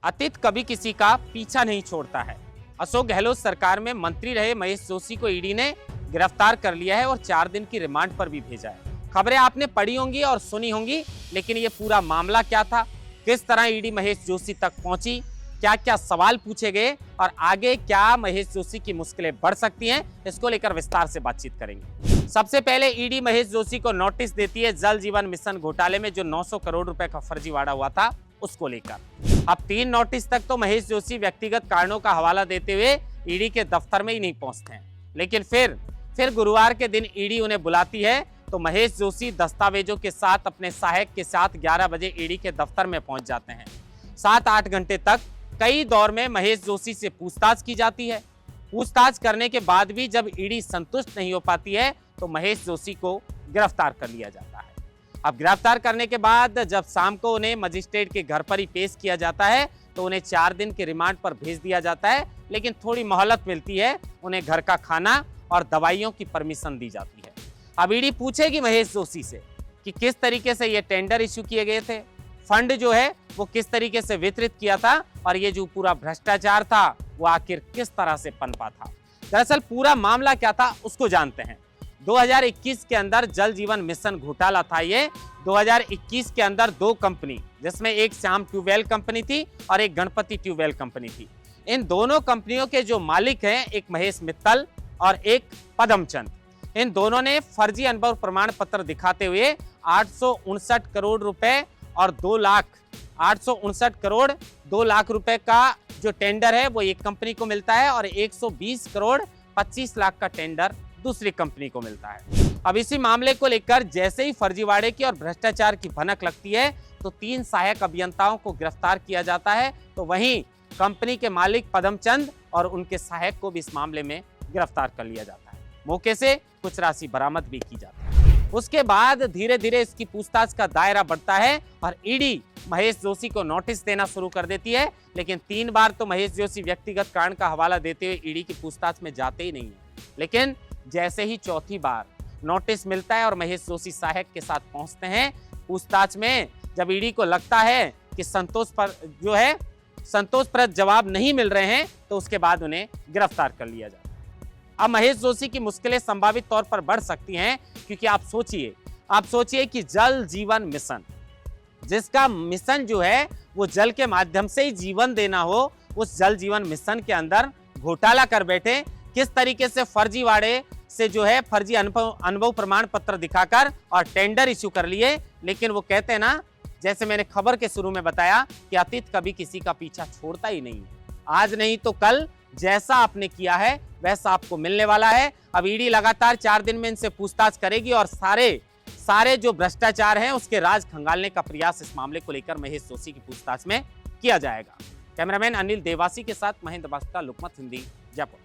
अतीत कभी किसी का पीछा नहीं छोड़ता है। अशोक गहलोत सरकार में मंत्री रहे महेश जोशी को ईडी ने गिरफ्तार कर लिया है और 4 दिन की रिमांड पर भी भेजा है। खबरें आपने पढ़ी होंगी और सुनी होंगी, लेकिन ये पूरा मामला क्या था, किस तरह ईडी महेश जोशी तक पहुंची, क्या क्या सवाल पूछे गए और आगे क्या महेश जोशी की मुश्किलें बढ़ सकती हैं, इसको लेकर विस्तार से बातचीत करेंगे। सबसे पहले ईडी महेश जोशी को नोटिस देती है जल जीवन मिशन घोटाले में जो 900 करोड़ रुपए का फर्जीवाड़ा हुआ था उसको लेकर। अब 3 नोटिस तक तो महेश जोशी व्यक्तिगत कारणों का हवाला देते हुए ईडी के दफ्तर में ही नहीं पहुंचते हैं, लेकिन फिर गुरुवार के दिन ईडी उन्हें बुलाती है तो महेश जोशी दस्तावेजों के साथ अपने सहायक के साथ 11 बजे ईडी के दफ्तर में पहुंच जाते हैं। 7-8 घंटे तक कई दौर में महेश जोशी से पूछताछ की जाती है। पूछताछ करने के बाद भी जब ईडी संतुष्ट नहीं हो पाती है तो महेश जोशी को गिरफ्तार कर लिया जाता है। अब गिरफ्तार करने के बाद जब शाम को उन्हें मजिस्ट्रेट के घर पर ही पेश किया जाता है तो उन्हें 4 दिन के रिमांड पर भेज दिया जाता है, लेकिन थोड़ी मोहलत मिलती है, उन्हें घर का खाना और दवाइयों की परमिशन दी जाती है। अब ईडी पूछेगी महेश जोशी से कि किस तरीके से ये टेंडर इश्यू किए गए थे, फंड जो है वो किस तरीके से वितरित किया था और ये जो पूरा भ्रष्टाचार था वो आखिर किस तरह से पनपा था। दरअसल पूरा मामला क्या था उसको जानते हैं। 2021 के अंदर जल जीवन मिशन घोटाला था। ये 2021 के अंदर 2 कंपनी, जिसमें एक श्याम ट्यूबवेल कंपनी थी और एक गणपति ट्यूबवेल कंपनी थी। इन दोनों कंपनियों के जो मालिक हैं, एक महेश मित्तल और एक पदमचंद, इन दोनों ने फर्जी अनुभव प्रमाण पत्र दिखाते हुए 859 करोड़ रुपए और 859 करोड़ 2 लाख रुपए का जो टेंडर है वो एक कंपनी को मिलता है और 120 करोड़ 25 लाख का टेंडर दूसरी कंपनी को मिलता है। अब इसी मामले को लेकर जैसे ही फर्जीवाड़े की और भ्रष्टाचार की भनक लगती है तो 3 सहायक अभियंताओं को गिरफ्तार किया जाता है, तो वहीं कंपनी के मालिक पदमचंद और उनके सहायक को भी इस मामले में गिरफ्तार कर लिया जाता है। मौके से कुछ राशि बरामद भी की जाती है। उसके बाद धीरे धीरे इसकी पूछताछ का दायरा बढ़ता है और ईडी महेश जोशी को नोटिस देना शुरू कर देती है, लेकिन 3 बार तो महेश जोशी व्यक्तिगत कारण का हवाला देते हुए ईडी की पूछताछ में जाते ही नहीं है। लेकिन जैसे ही 4थी बार नोटिस मिलता है और महेश जोशी सहायक के साथ पहुंचते हैं पूछताछ में, जब ईडी को लगता है कि संतोषप्रद जवाब नहीं मिल रहे हैं तो उसके बाद उन्हें गिरफ्तार कर लिया जाता है। अब महेश जोशी की मुश्किलें संभावित तौर पर बढ़ सकती हैं, क्योंकि आप सोचिए कि जल जीवन मिशन, जिसका मिशन जो है वो जल के माध्यम से ही जीवन देना हो, उस जल जीवन मिशन के अंदर घोटाला कर बैठे, किस तरीके से फर्जीवाड़े से जो है फर्जी अनुभव प्रमाण पत्र दिखाकर और टेंडर इश्यू कर लिए। लेकिन वो कहते हैं ना, जैसे मैंने खबर के शुरू में बताया कि अतीत कभी किसी का पीछा छोड़ता ही नहीं है। आज नहीं तो कल जैसा आपने किया है वैसा आपको मिलने वाला है। अब ईडी लगातार 4 दिन में इनसे पूछताछ करेगी और सारे जो भ्रष्टाचार हैं उसके राज खंगालने का प्रयास इस मामले को लेकर महेश जोशी की पूछताछ में किया जाएगा। कैमरामैन अनिल देवासी के साथ महेंद्र बास्ता, लोकमत हिंदी, जयपुर।